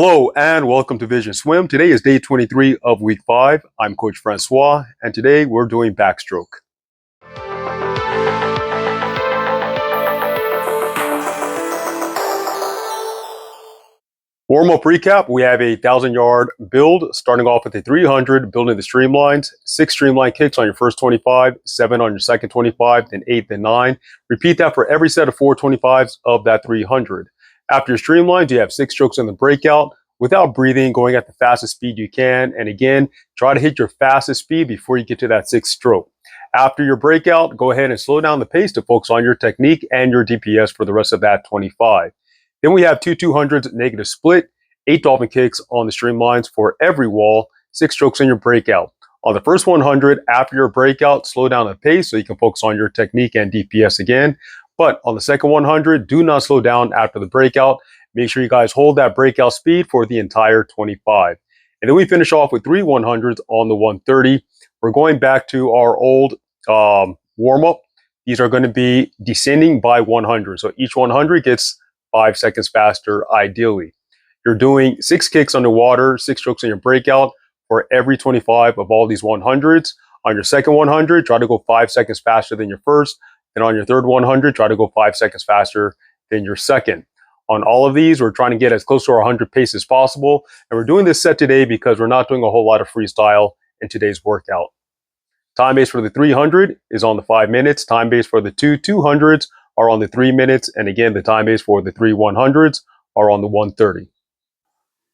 Hello and welcome to VisionSwim. Today is day 23 of week 5. I'm Coach Francois and today we're doing backstroke. Warm-up recap, we have a 1,000-yard build starting off with a 300, building the streamlines, 6 streamline kicks on your first 25, 7 on your second 25, then 8, then 9. Repeat that for every set of 4 25s of that 300. After your streamlines, you have 6 strokes in the breakout without breathing, going at the fastest speed you can. And again, try to hit your fastest speed before you get to that 6th stroke. After your breakout, go ahead and slow down the pace to focus on your technique and your DPS for the rest of that 25. Then we have 2 200s negative split, 8 dolphin kicks on the streamlines for every wall, 6 strokes in your breakout. On the first 100, after your breakout, slow down the pace so you can focus on your technique and DPS again. But on the second 100, do not slow down after the breakout. Make sure you guys hold that breakout speed for the entire 25. And then we finish off with 3 100s on the 130. We're going back to our old warm-up. These are going to be descending by 100. So each 100 gets 5 seconds faster, ideally. You're doing 6 kicks underwater, 6 strokes in your breakout for every 25 of all these 100s. On your second 100, try to go 5 seconds faster than your first. And on your third 100, try to go 5 seconds faster than your second. On all of these, we're trying to get as close to our 100 pace as possible. And we're doing this set today because we're not doing a whole lot of freestyle in today's workout. Time base for the 300 is on the 5 minutes. Time base for the 2 200s are on the 3 minutes. And again, the time base for the 3 100s are on the 130.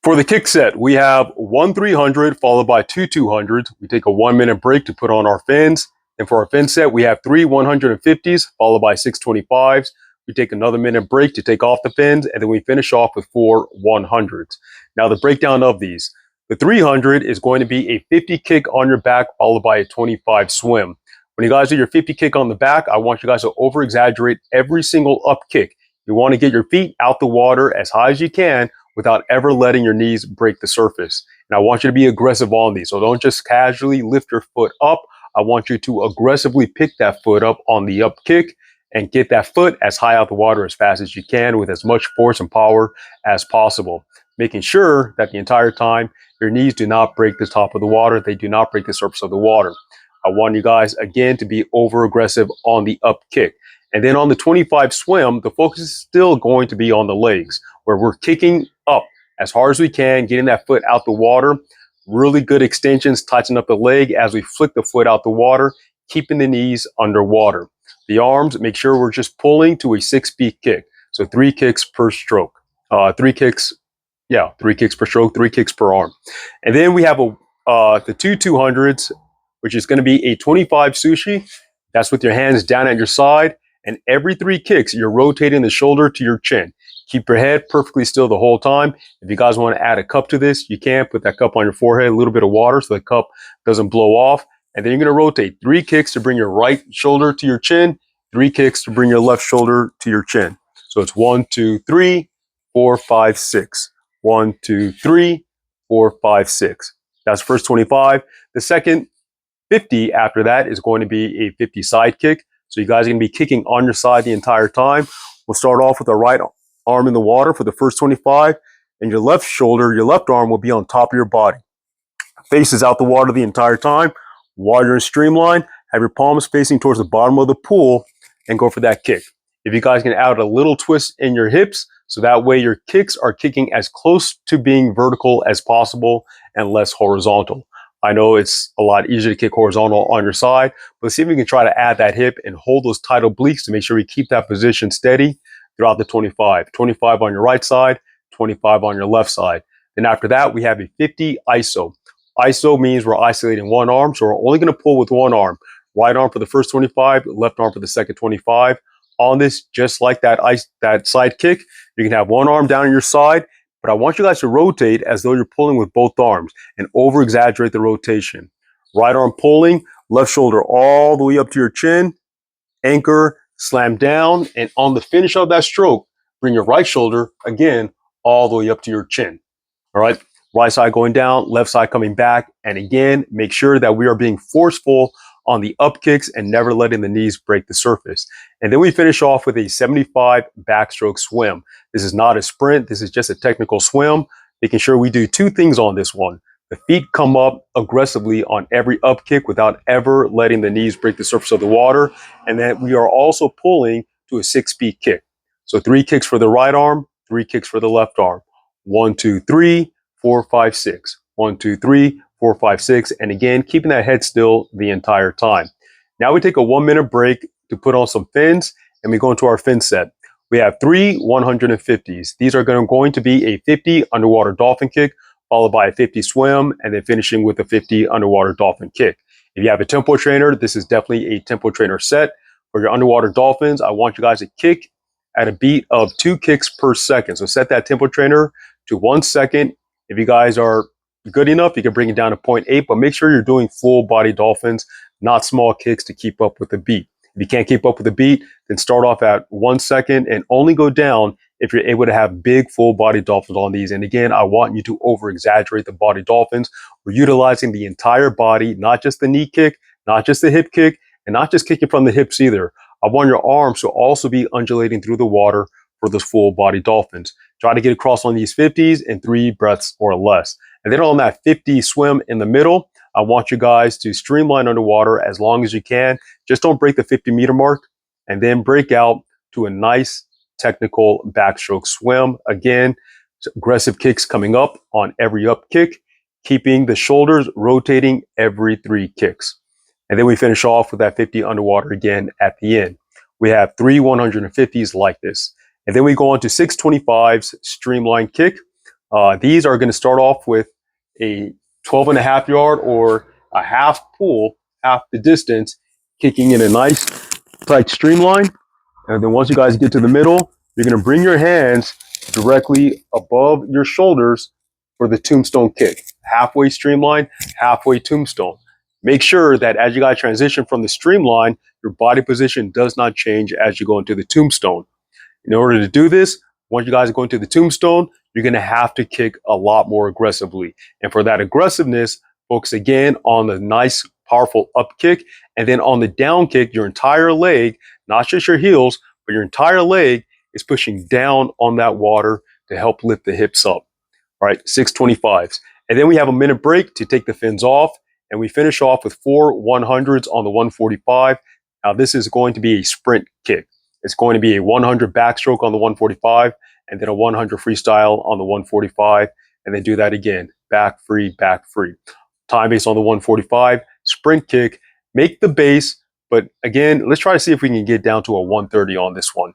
For the kick set, we have 1 300 followed by 2 200s. We take a 1-minute break to put on our fins. And for our fin set, we have 3 150s followed by 6 25s. We take another minute break to take off the fins, and then we finish off with 4 100s. Now the breakdown of these. The 300 is going to be a 50 kick on your back followed by a 25 swim. When you guys do your 50 kick on the back, I want you guys to over-exaggerate every single up kick. You want to get your feet out the water as high as you can without ever letting your knees break the surface. And I want you to be aggressive on these. So don't just casually lift your foot up. I want you to aggressively pick that foot up on the up kick and get that foot as high out the water as fast as you can with as much force and power as possible. Making sure that the entire time your knees do not break the top of the water. They do not break the surface of the water. I want you guys, again, to be over aggressive on the up kick. And then on the 25 swim, the focus is still going to be on the legs, where we're kicking up as hard as we can, getting that foot out the water. Really good extensions, tighten up the leg as we flick the foot out the water, keeping the knees underwater. The arms, make sure we're just pulling to a 6-beat kick. So 3 kicks per stroke. 3 kicks per stroke, 3 kicks per arm. And then we have the 2 200s, which is going to be a 25 sushi. That's with your hands down at your side. And every 3 kicks, you're rotating the shoulder to your chin. Keep your head perfectly still the whole time. If you guys want to add a cup to this, you can. Put that cup on your forehead, a little bit of water so the cup doesn't blow off. And then you're going to rotate 3 kicks to bring your right shoulder to your chin, 3 kicks to bring your left shoulder to your chin. So it's 1, 2, 3, 4, 5, 6. 1, 2, 3, 4, 5, 6. That's the first 25. The second 50 after that is going to be a 50 side kick. So you guys are going to be kicking on your side the entire time. We'll start off with the right arm in the water for the first 25, and your left shoulder, your left arm will be on top of your body. Face is out the water the entire time. While you're in streamline, have your palms facing towards the bottom of the pool and go for that kick. If you guys can add a little twist in your hips, so that way your kicks are kicking as close to being vertical as possible and less horizontal. I know it's a lot easier to kick horizontal on your side, but see if you can try to add that hip and hold those tight obliques to make sure you keep that position steady throughout the 25. 25 on your right side, 25 on your left side. Then after that, we have a 50 ISO. ISO means we're isolating one arm, so we're only going to pull with one arm. Right arm for the first 25, left arm for the second 25. On this, just like that side kick, you can have one arm down on your side, but I want you guys to rotate as though you're pulling with both arms and over-exaggerate the rotation. Right arm pulling, left shoulder all the way up to your chin, anchor, slam down, and on the finish of that stroke, bring your right shoulder, again, all the way up to your chin. All right, right side going down, left side coming back, and again, make sure that we are being forceful on the up kicks and never letting the knees break the surface. And then we finish off with a 75 backstroke swim. This is not a sprint. This is just a technical swim. making sure we do two things on this one. The feet come up aggressively on every up kick without ever letting the knees break the surface of the water. And then we are also pulling to a 6-speed kick. So 3 kicks for the right arm, 3 kicks for the left arm. 1, 2, 3, 4, 5, 6. 1, 2, 3, 4, 5, 6. And again, keeping that head still the entire time. Now we take a 1-minute break to put on some fins, and we go into our fin set. We have 3 150s. These are going to be a 50 underwater dolphin kick, followed by a 50 swim, and then finishing with a 50 underwater dolphin kick. If you have a tempo trainer, this is definitely a tempo trainer set. For your underwater dolphins, I want you guys to kick at a beat of 2 kicks per second. So set that tempo trainer to 1 second. If you guys are good enough, you can bring it down to 0.8, but make sure you're doing full body dolphins, not small kicks, to keep up with the beat. If you can't keep up with the beat, then start off at 1 second and only go down if you're able to have big full body dolphins on these. And again, I want you to over exaggerate the body dolphins. We're utilizing the entire body, not just the knee kick, not just the hip kick, and not just kicking from the hips either. I want your arms to also be undulating through the water for those full body dolphins. Try to get across on these 50s in 3 breaths or less. And then on that 50 swim in the middle, I want you guys to streamline underwater as long as you can. Just don't break the 50-meter mark, and then break out to a nice technical backstroke swim. Again, aggressive kicks coming up on every up kick, keeping the shoulders rotating every 3 kicks. And then we finish off with that 50 underwater again at the end. We have 3 150s like this. And then we go on to 625s streamline kick. These are going to start off with a 12.5 yard or a half pull, half the distance, kicking in a nice tight streamline. And then once you guys get to the middle, you're going to bring your hands directly above your shoulders for the tombstone kick. Halfway streamline, halfway tombstone. Make sure that as you guys transition from the streamline, your body position does not change as you go into the tombstone. In order to do this, once you guys go into the tombstone, you're going to have to kick a lot more aggressively. And for that aggressiveness, focus again on the nice, powerful up kick. And then on the down kick, your entire leg, not just your heels, but your entire leg is pushing down on that water to help lift the hips up. All right, 625s. And then we have a minute break to take the fins off. And we finish off with 4 100s on the 145. Now, this is going to be a sprint kick. It's going to be a 100 backstroke on the 145, and then a 100 freestyle on the 145, and then do that again. Back free, back free. Time base on the 145, sprint kick, make the base, but again, let's try to see if we can get down to a 130 on this one.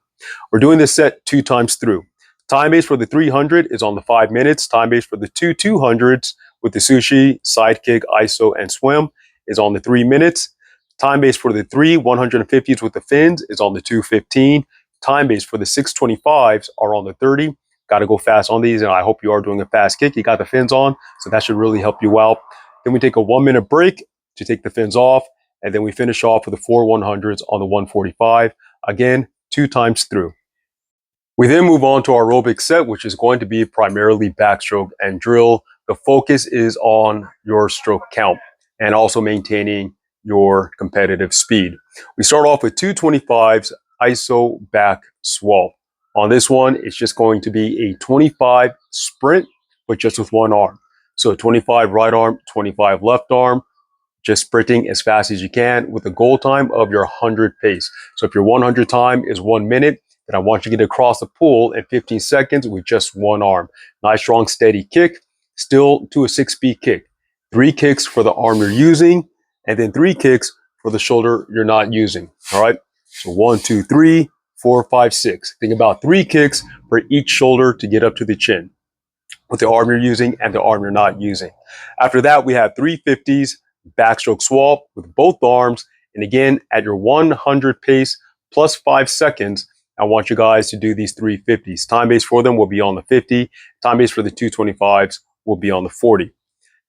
We're doing this set 2 times through. Time base for the 300 is on the 5 minutes. Time base for the 2 200s with the sushi, side kick, ISO, and swim is on the 3 minutes. Time base for the 3 150s with the fins is on the 2:15. Time base for the 625s are on the 30. Got to go fast on these, and I hope you are doing a fast kick. You got the fins on, so that should really help you out. Then we take a 1-minute break to take the fins off, and then we finish off with the 4 100s on the 145. Again, 2 times through. We then move on to our aerobic set, which is going to be primarily backstroke and drill. The focus is on your stroke count and also maintaining your competitive speed. We start off with 225s ISO back swap. On this one, it's just going to be a 25 sprint, but just with one arm. So 25 right arm, 25 left arm, just sprinting as fast as you can with a goal time of your 100 pace. So if your 100 time is 1 minute, then I want you to get across the pool in 15 seconds with just one arm. Nice, strong, steady kick, still to a 6-speed kick. 3 kicks for the arm you're using, and then 3 kicks for the shoulder you're not using. All right. So 1, 2, 3, 4, 5, 6. Think about 3 kicks for each shoulder to get up to the chin with the arm you're using and the arm you're not using. After that, we have 350s backstroke swap with both arms. And again, at your 100 pace plus 5 seconds, I want you guys to do these 350s. Time base for them will be on the 50. Time base for the 225s will be on the 40.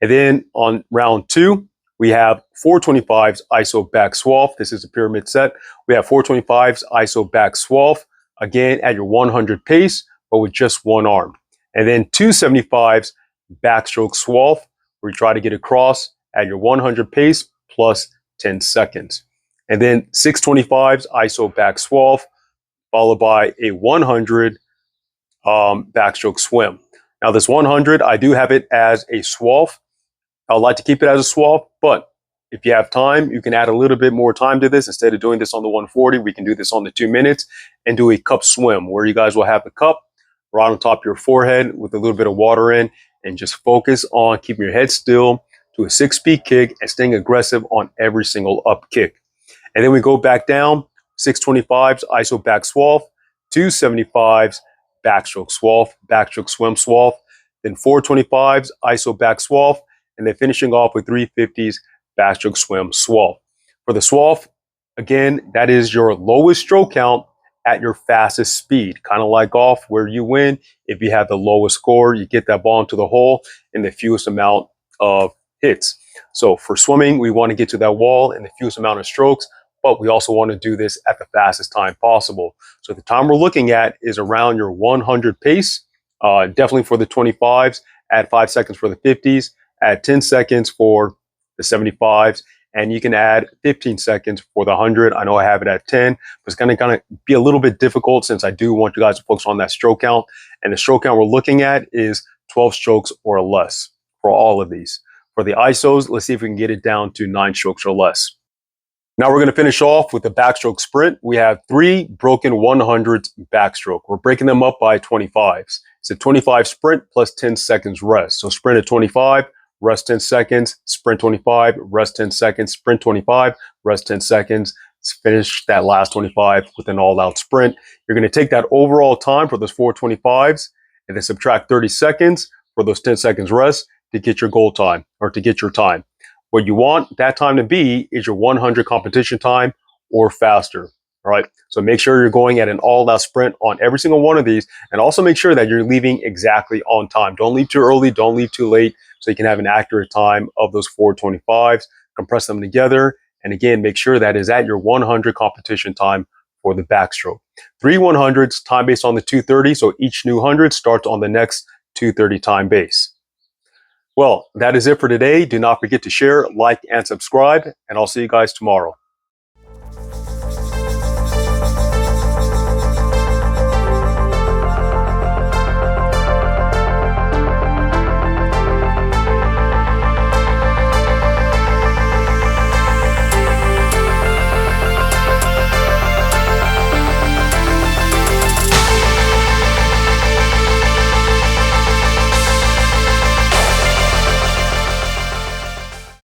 And then on round 2, we have 425s ISO back swap. This is a pyramid set. We have 425s ISO back swap, again at your 100 pace, but with just one arm. And then 275s backstroke swap, where you try to get across at your 100 pace plus 10 seconds. And then 625s ISO back swap, followed by a 100 backstroke swim. Now this 100, I do have it as a swallow. I would like to keep it as a swallow, but if you have time, you can add a little bit more time to this. Instead of doing this on the 140, we can do this on the 2 minutes and do a cup swim where you guys will have the cup right on top of your forehead with a little bit of water in, and just focus on keeping your head still to a 6-speed kick and staying aggressive on every single up kick. And then we go back down, 625s, ISO back swallow, 275s, backstroke swallow, backstroke swim swallow, then 425s, ISO back swallow, and then finishing off with 350s, backstroke swim swallow. For the swallow, again, that is your lowest stroke count at your fastest speed, kind of like golf where you win. If you have the lowest score, you get that ball into the hole in the fewest amount of hits. So for swimming, we want to get to that wall in the fewest amount of strokes, but we also want to do this at the fastest time possible. So the time we're looking at is around your 100 pace, definitely for the 25s, add 5 seconds for the 50s, add 10 seconds for the 75s, and you can add 15 seconds for the 100. I know I have it at 10, but it's going to be a little bit difficult since I do want you guys to focus on that stroke count. And the stroke count we're looking at is 12 strokes or less for all of these. For the ISOs, let's see if we can get it down to 9 strokes or less. Now we're going to finish off with the backstroke sprint. We have 3 broken 100s backstroke. We're breaking them up by 25s. It's a 25 sprint plus 10 seconds rest. So sprint at 25, rest 10 seconds, sprint 25, rest 10 seconds, sprint 25, rest 10 seconds. Finish that last 25 with an all-out sprint. You're going to take that overall time for those 425s and then subtract 30 seconds for those 10 seconds rest to get your goal time or to get your time. What you want that time to be is your 100 competition time or faster. All right. So make sure you're going at an all-out sprint on every single one of these, and also make sure that you're leaving exactly on time. Don't leave too early. Don't leave too late, so you can have an accurate time of those 425s. Compress them together, and again, make sure that is at your 100 competition time for the backstroke. 3 100s, time based on the 230. So each new 100 starts on the next 230 time base. Well, that is it for today. Do not forget to share, like, and subscribe, and I'll see you guys tomorrow.